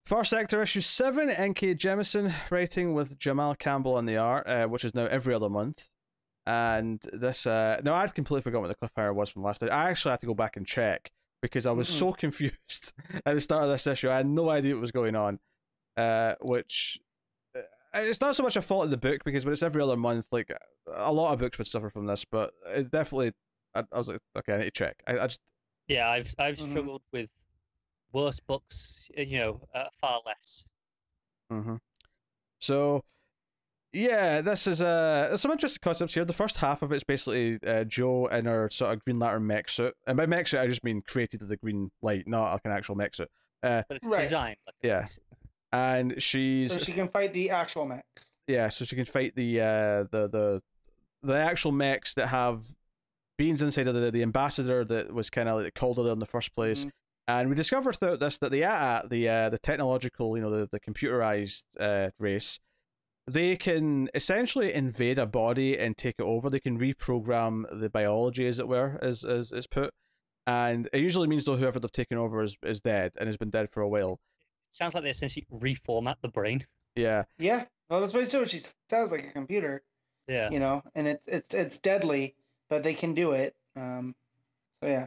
First Sector issue 7, N.K. Jemisin writing with Jamal Campbell on the art, which is now every other month. And this, no, I'd completely forgotten what the cliffhanger was from last night. I actually had to go back and check because I was so confused at the start of this issue. I had no idea what was going on. Which it's not so much a fault of the book because when it's every other month, like a lot of books would suffer from this, but it definitely, I was like, okay, I need to check. I just Yeah, I've struggled with worse books, far less. So yeah, this is there's some interesting concepts here. The first half of it's basically Joe in her sort of Green Lantern mech suit, and by mech suit I just mean created of the green light, not like an actual mech suit. But it's designed like a mech suit. And she's so she can fight the actual mechs. Yeah, so she can fight the actual mechs that have beings inside of the ambassador that was kind of like called her in the first place. And we discover throughout this that the technological, the computerized race, they can essentially invade a body and take it over. They can reprogram the biology, as it were, as put. And it usually means though whoever they've taken over is dead and has been dead for a while. It sounds like they essentially reformat the brain. Yeah. Yeah. Well, that's what she sounds like, a computer. Yeah. And it's deadly, but they can do it. So yeah.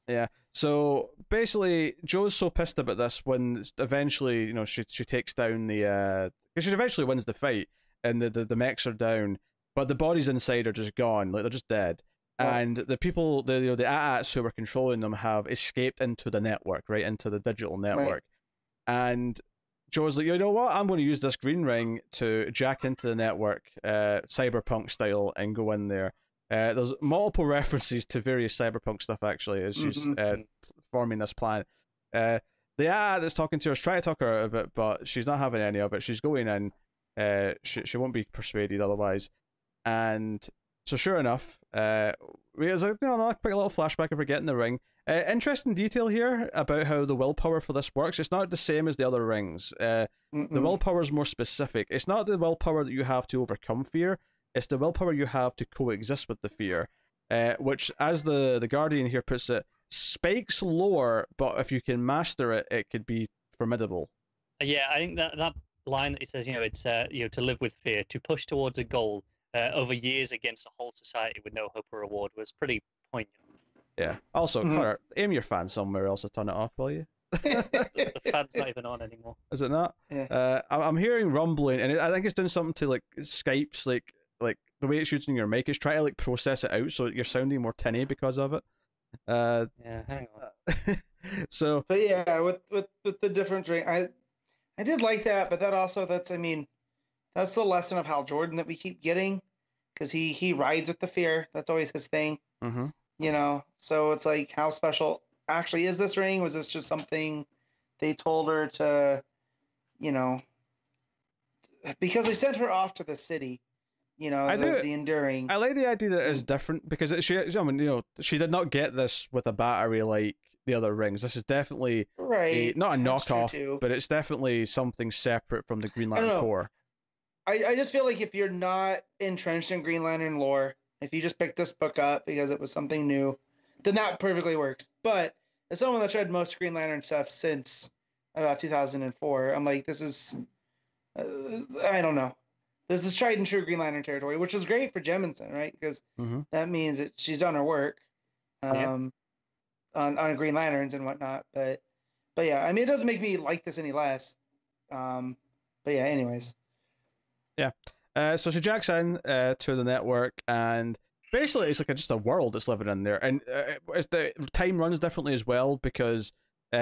Yeah. So basically, Joe's so pissed about this when eventually, she takes down the because she eventually wins the fight and the mechs are down, but the bodies inside are just gone, like they're just dead. Right. And the people, the AT-ATs who were controlling them have escaped into the network, right, into the digital network. Right. And Joe's like, you know what? I'm going to use this green ring to jack into the network, cyberpunk style, and go in there. There's multiple references to various cyberpunk stuff, actually, as she's forming this plan. The AT that's talking to her is trying to talk her out of it, but she's not having any of it. She's going in. She won't be persuaded otherwise. And so sure enough, there's a quick little flashback of her getting the ring. Interesting detail here about how the willpower for this works. It's not the same as the other rings. The willpower is more specific. It's not the willpower that you have to overcome fear. It's the willpower you have to coexist with the fear. Which, as the Guardian here puts it, spikes lower, but if you can master it, it could be formidable. Yeah, I think that line that it says, it's to live with fear, to push towards a goal over years against a whole society with no hope or reward was pretty poignant. Yeah. Also, Connor, aim your fan somewhere else to turn it off, will you? The fan's not even on anymore. Is it not? Yeah. I'm hearing rumbling, and I think it's doing something to like Skype's like the way it's using your mic is trying to like process it out so you're sounding more tinny because of it. Yeah, hang on. So. But yeah, with the different ring, I did like that, but that's the lesson of Hal Jordan that we keep getting, because he rides with the fear. That's always his thing. So it's like, how special actually is this ring? Was this just something they told her to, because they sent her off to the city, the Enduring. I like the idea that it's different because she did not get this with a battery like the other rings. This is definitely not a knockoff, but it's definitely something separate from the Green Lantern Corps. I just feel like if you're not entrenched in Green Lantern lore, if you just picked this book up because it was something new, then that perfectly works. But as someone that's read most Green Lantern stuff since about 2004, I'm like, this is, I don't know. This is tried and true Green Lantern territory, which is great for Jemisin, right? Because that means that she's done her work on Green Lanterns and whatnot. But yeah, I mean, it doesn't make me like this any less. But yeah, anyways. Yeah. So she jacks in to the network, and basically it's like just a world that's living in there. And the time runs differently as well because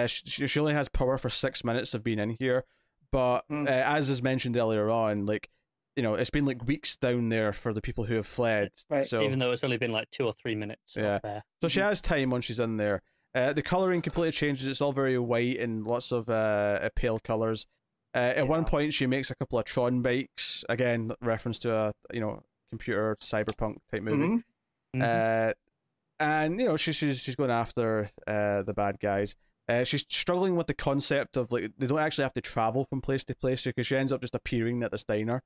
she only has power for 6 minutes of being in here. But as is mentioned earlier on, like, it's been like weeks down there for the people who have fled. Right. So even though it's only been like 2 or 3 minutes. Yeah. There. So she has time when she's in there. The coloring completely changes. It's all very white and lots of pale colors. At one point, she makes a couple of Tron bikes. Again, reference to a computer cyberpunk type movie. And she's going after the bad guys. She's struggling with the concept of like they don't actually have to travel from place to place because she ends up just appearing at this diner.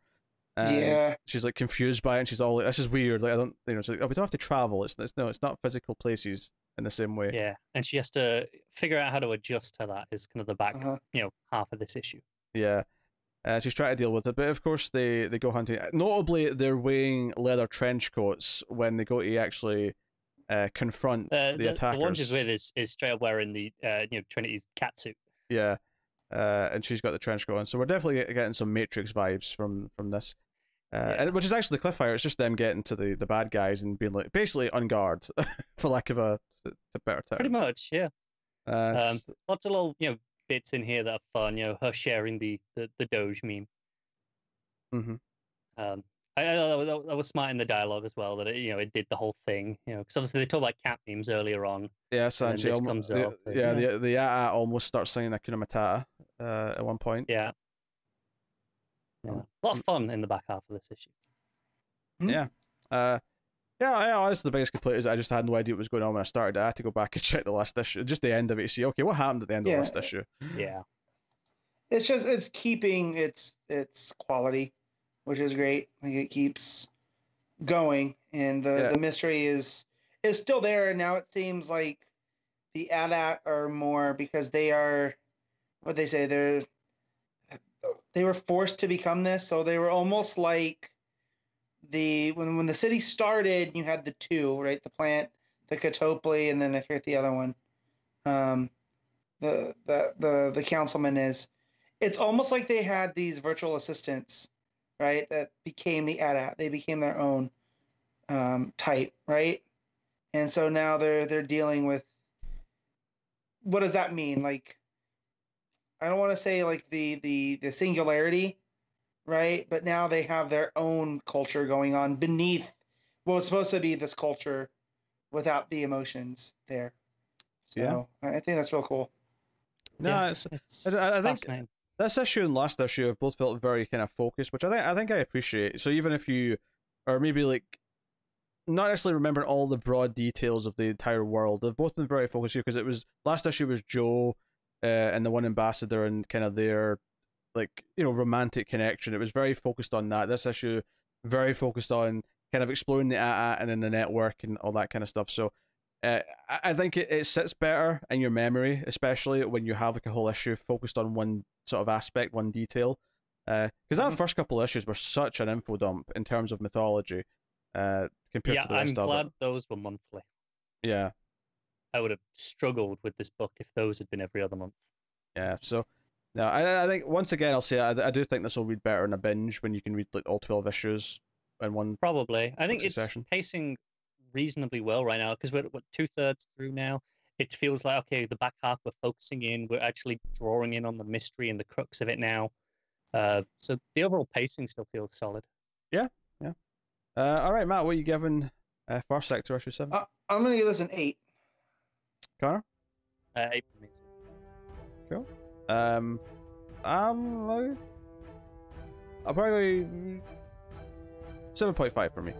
And Yeah. she's like confused by it, and she's all like, "This is weird. Like I don't, it's like, oh, we don't have to travel. It's not physical places in the same way." Yeah, and she has to figure out how to adjust to that. Is kind of the back, half of this issue. Yeah. She's trying to deal with it, but of course they go hunting. Notably, they're wearing leather trench coats when they go to actually confront the attackers. The one she's with is straight up wearing the Trinity's catsuit. Yeah, and she's got the trench coat on, so we're definitely getting some Matrix vibes from this. And, which is actually the cliffhanger. It's just them getting to the bad guys and being like basically on guard, for lack of a better term. Pretty much, yeah. Lots of little bits in here that are fun. Her sharing the Doge meme. Mm-hmm. I was smart in the dialogue as well that it did the whole thing. Because obviously they talked about cat memes earlier on. Yeah, Sanji. The AT-AT almost starts singing Hakuna Matata at one point. Yeah. Yeah. A lot of fun in the back half of this issue. Yeah. Honestly, the biggest complaint is I just had no idea what was going on when I started. I had to go back and check the last issue, just the end of it, to see, okay, what happened at the end of the last issue. Yeah. It's keeping its quality, which is great. Like it keeps going, and the mystery is still there. And now it seems like the AT-AT are more, because they are, what they say, they were forced to become this, so they were almost like when the city started, you had the two, right? The plant, the Katopli, and then I forget the other one. The councilman is. It's almost like they had these virtual assistants, right? That became the AT-AT. They became their own type, right? And so now they're dealing with, what does that mean? Like, I don't want to say like the singularity, right? But now they have their own culture going on beneath what was supposed to be this culture without the emotions there. So I think that's real cool. No, I think this issue and last issue have both felt very kind of focused, which I think I appreciate. So even if you are maybe like not necessarily remembering all the broad details of the entire world, they've both been very focused here, because it was last issue was Joe and the one ambassador and kind of their romantic connection. It was very focused on that. This issue very focused on kind of exploring the AT-AT and then the network and all that kind of stuff. So I think it sits better in your memory, especially when you have like a whole issue focused on one sort of aspect, one detail. Because that first couple of issues were such an info dump in terms of mythology compared to the rest of it. I'm glad those were monthly. Yeah. I would have struggled with this book if those had been every other month. Yeah, so no, I think once again I'll say I do think this will read better in a binge when you can read like all 12 issues in one. Probably, I think it's pacing reasonably well right now, because we're 2/3 through now. It feels like, okay, the back half we're focusing in, we're actually drawing in on the mystery and the crux of it now. So the overall pacing still feels solid. Yeah. All right, Matt, what are you giving Far Sector issue 7? I'm gonna give this an 8. Connor? 8 for me. Cool. I'll probably 7.5 for me.